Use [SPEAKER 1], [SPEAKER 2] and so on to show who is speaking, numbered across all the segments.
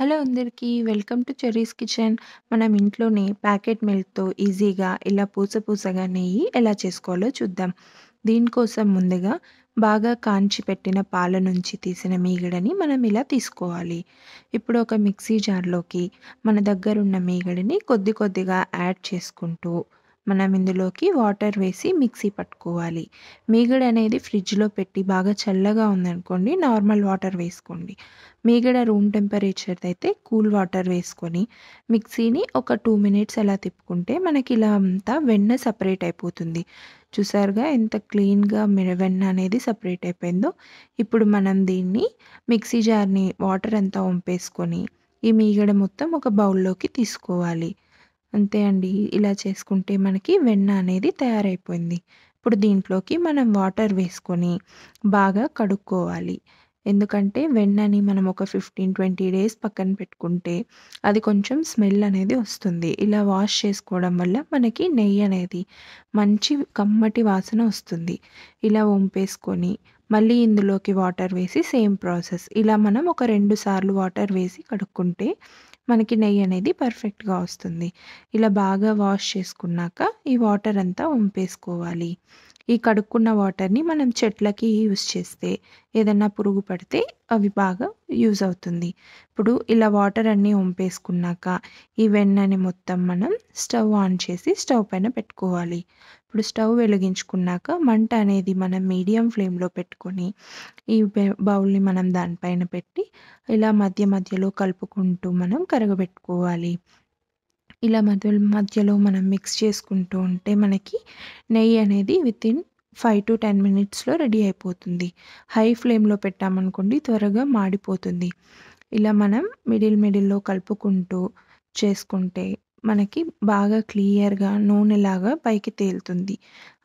[SPEAKER 1] Hello అందరికీ. Welcome to cherries kitchen. మనం ఇంట్లోనే ప్యాకెట్ మిల్క్‌తో ఈజీగా ఇలా పూసగా నెయ్యి ఎలా చేసుకోవాలో చూద్దాం. దీనికోసం ముందుగా బాగా కాంచి పెట్టిన పాల నుంచి తీసిన మీగడని మనం ఇలా తీసుకోవాలి. ఇప్పుడు ఒక మిక్సీ జార్‌లోకి మన దగ్గరున్న మీగడని కొద్దిగా యాడ్ చేసుకుంటూ మనం ఇందులోకి వాటర్ వేసి మిక్సీ పట్టుకోవాలి. మీగడ అనేది ఫ్రిడ్జ్‌లో పెట్టి బాగా చల్లగా ఉందనుకోండి, నార్మల్ వాటర్ వేసుకోండి. మీగడ రూమ్ టెంపరేచర్‌దైతే కూల్ వాటర్ వేసుకొని మిక్సీని ఒక 2 మినిట్స్ అలా తిప్పుకుంటే మనకి ఇలా అంతా వెన్న సెపరేట్ అయిపోతుంది. చూసారుగా ఎంత క్లీన్‌గా వెన్న అనేది సెపరేట్ అయిపోయిందో. ఇప్పుడు మనం దీన్ని మిక్సీ జార్‌ని వాటర్ అంతా వంపేసుకొని ఈ మీగడ మొత్తం ఒక బౌల్‌లోకి తీసుకోవాలి. అంతే అండి. ఇలా చేసుకుంటే మనకి వెన్న అనేది తయారైపోయింది. ఇప్పుడు దీంట్లోకి మనం వాటర్ వేసుకొని బాగా కడుక్కోవాలి. ఎందుకంటే వెన్నని మనం ఒక 15, 20 డేస్ పక్కన పెట్టుకుంటే అది కొంచెం స్మెల్ అనేది వస్తుంది. ఇలా వాష్ చేసుకోవడం వల్ల మనకి నెయ్యి అనేది మంచి కమ్మటి వాసన వస్తుంది. ఇలా వంపేసుకొని మళ్ళీ ఇందులోకి వాటర్ వేసి సేమ్ ప్రాసెస్. ఇలా మనం ఒక 2 సార్లు వాటర్ వేసి కడుక్కుంటే మనకి నెయ్యి అనేది పర్ఫెక్ట్‌గా వస్తుంది. ఇలా బాగా వాష్ చేసుకున్నాక ఈ వాటర్ అంతా వంపేసుకోవాలి. ఈ కడుక్కున్న వాటర్‌ని మనం చెట్లకి యూజ్ చేస్తే ఏదన్నా పురుగు పడితే అవి బాగా యూజ్ అవుతుంది. ఇప్పుడు ఇలా వాటర్ అన్నీ వంపేసుకున్నాక ఈ వెన్నని మొత్తం మనం స్టవ్ ఆన్ చేసి స్టవ్ పైన పెట్టుకోవాలి. ఇప్పుడు స్టవ్ వెలిగించుకున్నాక మంట అనేది మనం మీడియం ఫ్లేమ్‌లో పెట్టుకొని ఈ బౌల్‌ని మనం దానిపైన పెట్టి ఇలా మధ్యలో కలుపుకుంటూ మనం కరగబెట్టుకోవాలి. ఇలా మధ్యలో మనం మిక్స్ చేసుకుంటూ ఉంటే మనకి నెయ్యి అనేది వితిన్ 5-10 మినిట్స్‌లో రెడీ అయిపోతుంది. హై ఫ్లేమ్‌లో పెట్టామనుకోండి త్వరగా మాడిపోతుంది. ఇలా మనం మిడిల్‌లో కలుపుకుంటూ చేసుకుంటే మనకి బాగా క్లియర్‌గా నూనెలాగా పైకి తేలుతుంది.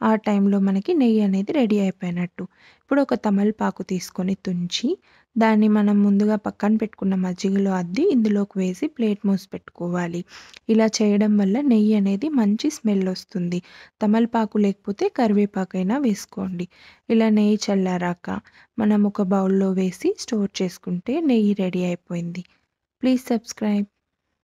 [SPEAKER 1] ఆ టైంలో మనకి నెయ్యి అనేది రెడీ అయిపోయినట్టు. ఇప్పుడు ఒక తమలపాకు తీసుకొని తుంచి దాన్ని మనం ముందుగా పక్కన పెట్టుకున్న మజ్జిగలో అద్ది ఇందులోకి వేసి ప్లేట్ మూసి పెట్టుకోవాలి. ఇలా చేయడం వల్ల నెయ్యి అనేది మంచి స్మెల్ వస్తుంది. తమలపాకు లేకపోతే కరివేపాకైనా వేసుకోండి. ఇలా నెయ్యి చల్లారాక మనం ఒక బౌల్‌లో వేసి స్టోర్ చేసుకుంటే నెయ్యి రెడీ అయిపోయింది. Please subscribe.